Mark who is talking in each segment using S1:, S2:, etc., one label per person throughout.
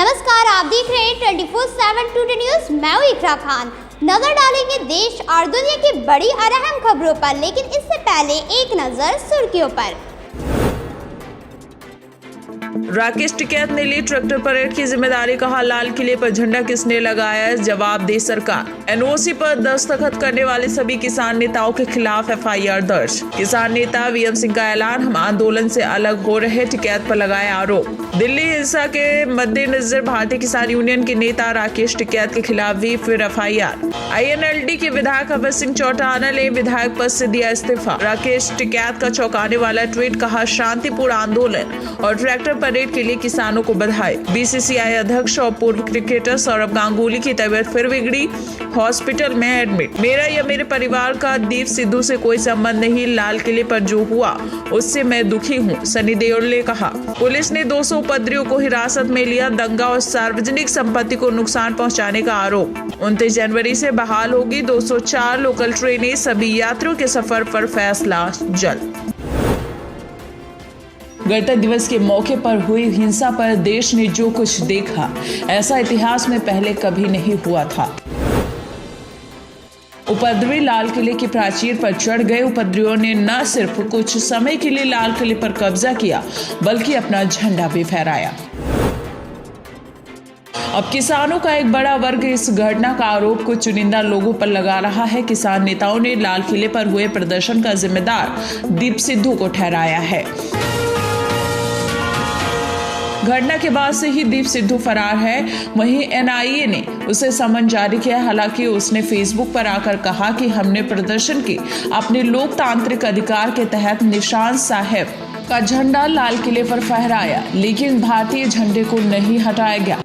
S1: नमस्कार, आप देख रहे हैं 24/7 टुडे न्यूज। मैं हूं इकरा खान। नजर डालेंगे देश और दुनिया की बड़ी और अहम खबरों पर, लेकिन इससे पहले एक नजर सुर्खियों पर।
S2: राकेश टिकैत ने ली ट्रैक्टर परेड की जिम्मेदारी, कहा लाल किले पर झंडा किसने लगाया, जवाब दे सरकार। एनओसी पर दस्तखत करने वाले सभी किसान नेताओं के खिलाफ एफआईआर दर्ज। किसान नेता वीएम सिंह का ऐलान, हम आंदोलन से अलग हो रहे, टिकैत पर लगाया आरोप। दिल्ली हिंसा के मद्देनजर भारतीय किसान यूनियन के नेता राकेश टिकैत के खिलाफ भी फिर एफआईआर। आईएनएलडी के विधायक अभय सिंह चौटाला ने विधायक पद से दिया इस्तीफा। राकेश टिकैत का चौंकाने वाला ट्वीट, कहा शांतिपूर्ण आंदोलन और ट्रैक्टर परेड के लिए किसानों को बधाई। बीसीसीआई अध्यक्ष और पूर्व क्रिकेटर सौरव गांगुली की तबीयत फिर बिगड़ी, हॉस्पिटल में एडमिट। मेरा या मेरे परिवार का दीप सिद्धू से कोई संबंध नहीं, लाल किले पर जो हुआ उससे मैं दुखी हूं, सनी देओल ने कहा। पुलिस ने 200 उपद्रवियों को हिरासत में लिया, दंगा और सार्वजनिक संपत्ति को नुकसान पहुंचाने का आरोप। 29 जनवरी से बहाल होगी 204 लोकल ट्रेनें, सभी यात्रियों के सफर पर फैसला जल्द। गणतंत्र दिवस के मौके पर हुई हिंसा पर देश ने जो कुछ देखा, ऐसा इतिहास में पहले कभी नहीं हुआ था। उपद्रवी लाल किले की प्राचीर पर चढ़ गए। उपद्रवियों ने न सिर्फ कुछ समय के लिए लाल किले पर कब्जा किया, बल्कि अपना झंडा भी फहराया। अब किसानों का एक बड़ा वर्ग इस घटना का आरोप कुछ चुनिंदा लोगों पर लगा रहा है। किसान नेताओं ने लाल किले पर हुए प्रदर्शन का जिम्मेदार दीप सिद्धू को ठहराया है। घटना के बाद से ही दीप सिद्धू फरार है। वहीं एनआईए ने उसे समन जारी किया। हालांकि उसने फेसबुक पर आकर कहा कि हमने प्रदर्शन के अपने लोकतांत्रिक अधिकार के तहत निशान साहब का झंडा लाल किले पर फहराया, लेकिन भारतीय झंडे को नहीं हटाया गया।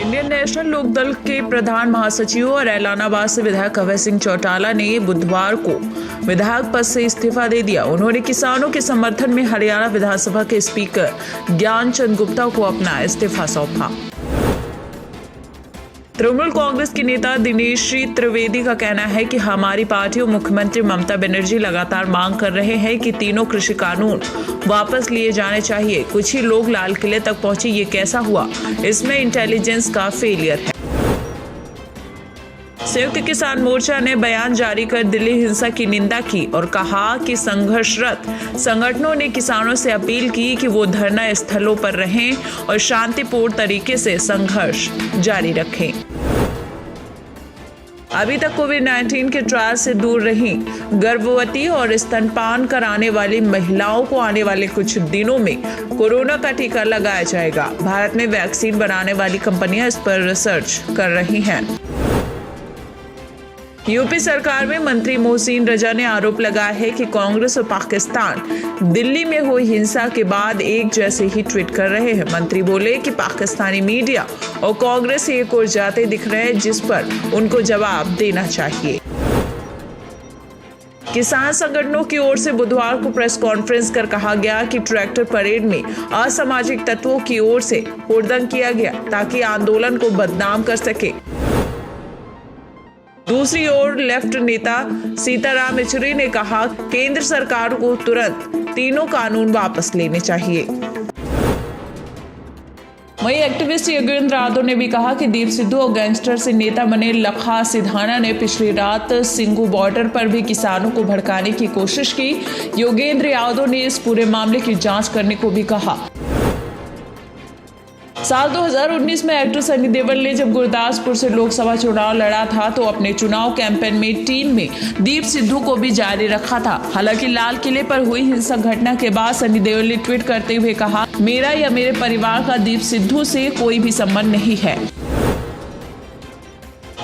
S2: इंडियन नेशनल लोकदल के प्रधान महासचिव और ऐलानाबाद से विधायक अभय सिंह चौटाला ने बुधवार को विधायक पद से इस्तीफा दे दिया। उन्होंने किसानों के समर्थन में हरियाणा विधानसभा के स्पीकर ज्ञानचंद गुप्ता को अपना इस्तीफा सौंपा। तृणमूल कांग्रेस के नेता दिनेशी त्रिवेदी का कहना है कि हमारी पार्टी और मुख्यमंत्री ममता बनर्जी लगातार मांग कर रहे हैं कि तीनों कृषि कानून वापस लिए जाने चाहिए। कुछ ही लोग लाल किले तक पहुंचे, ये कैसा हुआ? इसमें इंटेलिजेंस का फेलियर है। संयुक्त किसान मोर्चा ने बयान जारी कर दिल्ली हिंसा की निंदा की और कहा कि संघर्षरत संगठनों ने किसानों से अपील की कि वो धरना स्थलों पर रहें और शांतिपूर्ण तरीके से संघर्ष जारी रखें। अभी तक कोविड-19 के ट्रायल से दूर रही गर्भवती और स्तनपान कराने वाली महिलाओं को आने वाले कुछ दिनों में कोरोना का टीका लगाया जाएगा। भारत में वैक्सीन बनाने वाली कंपनियां इस पर रिसर्च कर रही हैं। यूपी सरकार में मंत्री मोहसिन रजा ने आरोप लगाया है कि कांग्रेस और पाकिस्तान दिल्ली में हुई हिंसा के बाद एक जैसे ही ट्वीट कर रहे हैं। मंत्री बोले कि पाकिस्तानी मीडिया और कांग्रेस एक और जाते दिख रहे हैं, जिस पर उनको जवाब देना चाहिए। किसान संगठनों की ओर से बुधवार को प्रेस कॉन्फ्रेंस कर कहा गया कि ट्रैक्टर परेड में असामाजिक तत्वों की ओर से हुड़दंग किया गया ताकि आंदोलन को बदनाम कर सके। दूसरी ओर लेफ्ट नेता सीताराम येचुरी ने कहा केंद्र सरकार को तुरंत तीनों कानून वापस लेने चाहिए। वहीं एक्टिविस्ट योगेंद्र यादव ने भी कहा कि दीप सिद्धू और गैंगस्टर से नेता बने लखा सिधाना ने पिछली रात सिंघू बॉर्डर पर भी किसानों को भड़काने की कोशिश की। योगेंद्र यादव ने इस पूरे मामले की जांच करने को भी कहा। साल 2019 में एक्टर सनी देओल ने जब गुरदासपुर से लोकसभा चुनाव लड़ा था तो अपने चुनाव कैंपेन में टीम में दीप सिद्धू को भी जारी रखा था। हालांकि लाल किले पर हुई हिंसक घटना के बाद सनी देओल ने ट्वीट करते हुए कहा, मेरा या मेरे परिवार का दीप सिद्धू से कोई भी संबंध नहीं है।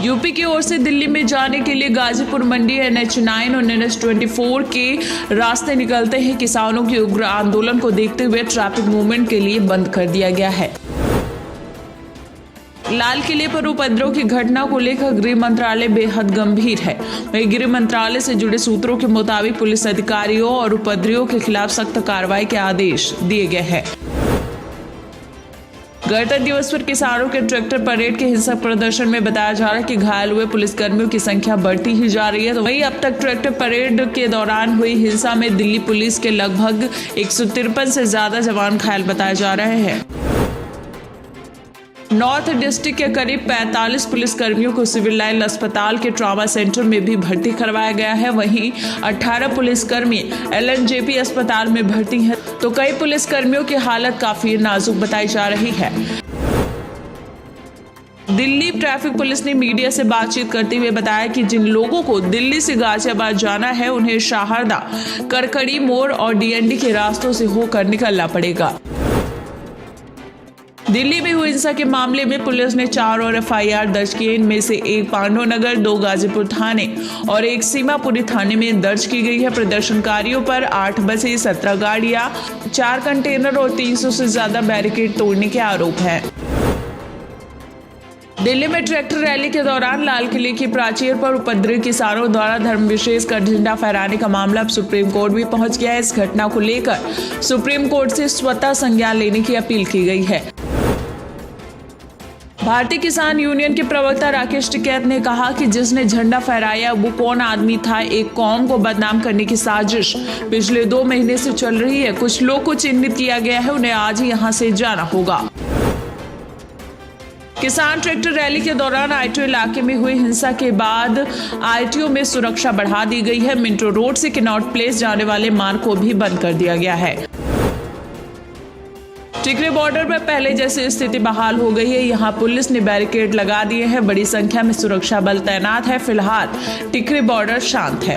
S2: यूपी की ओर से दिल्ली में जाने के लिए गाजीपुर मंडी NH9 और NH24 के रास्ते निकलते हैं। किसानों के उग्र आंदोलन को देखते हुए ट्रैफिक मूवमेंट के लिए बंद कर दिया गया है। लाल किले पर उपद्रव की घटना को लेकर गृह मंत्रालय बेहद गंभीर है। वहीं गृह मंत्रालय से जुड़े सूत्रों के मुताबिक पुलिस अधिकारियों और उपद्रवियों के खिलाफ सख्त कार्रवाई के आदेश दिए गए हैं। गणतंत्र दिवस पर किसानों के ट्रैक्टर परेड के हिंसक प्रदर्शन में बताया जा रहा है कि घायल हुए पुलिसकर्मियों की संख्या बढ़ती ही जा रही है। तो वहीं अब तक ट्रैक्टर परेड के दौरान हुई हिंसा में दिल्ली पुलिस के लगभग 153 से ज्यादा जवान घायल बताए जा रहे हैं। नॉर्थ डिस्ट्रिक्ट के करीब 45 पुलिसकर्मियों को सिविल लाइन अस्पताल के ट्रॉमा सेंटर में भी भर्ती करवाया गया है। वहीं 18 पुलिसकर्मी LNJP अस्पताल में भर्ती हैं, तो कई पुलिसकर्मियों की हालत काफी नाजुक बताई जा रही है। दिल्ली ट्रैफिक पुलिस ने मीडिया से बातचीत करते हुए बताया कि जिन लोगों को दिल्ली से गाजियाबाद जाना है, उन्हें शाहरदा, करकड़ी मोड़ और DND के रास्तों से होकर निकलना पड़ेगा। दिल्ली में हुई हिंसा के मामले में पुलिस ने 4 और FIR दर्ज किए। इनमें से एक पांडवनगर, 2 गाजीपुर थाने और 1 सीमापुरी थाने में दर्ज की गई है। प्रदर्शनकारियों पर 8 बसें, 17 गाड़ियां, 4 कंटेनर और 300 से ज्यादा बैरिकेड तोड़ने के आरोप हैं। दिल्ली में ट्रैक्टर रैली के दौरान लाल किले की प्राचीर पर उपद्रवी किसानों द्वारा धर्म विशेष कर झंडा फहराने का मामला अब सुप्रीम कोर्ट भी पहुंच गया है। इस घटना को लेकर सुप्रीम कोर्ट से स्वतः संज्ञान लेने की अपील की गई है। भारतीय किसान यूनियन के प्रवक्ता राकेश टिकैत ने कहा कि जिसने झंडा फहराया वो कौन आदमी था। एक कौम को बदनाम करने की साजिश पिछले 2 महीने से चल रही है। कुछ लोग को चिन्हित किया गया है, उन्हें आज ही यहां से जाना होगा। किसान ट्रैक्टर रैली के दौरान ITO इलाके में हुई हिंसा के बाद ITO में सुरक्षा बढ़ा दी गई है। मिंटो रोड से किनॉट प्लेस जाने वाले मार्ग को भी बंद कर दिया गया है। टिकरी बॉर्डर पर पहले जैसी स्थिति बहाल हो गई है। यहां पुलिस ने बैरिकेड लगा दिए हैं। बड़ी संख्या में सुरक्षा बल तैनात है। फिलहाल टिकरी बॉर्डर शांत है।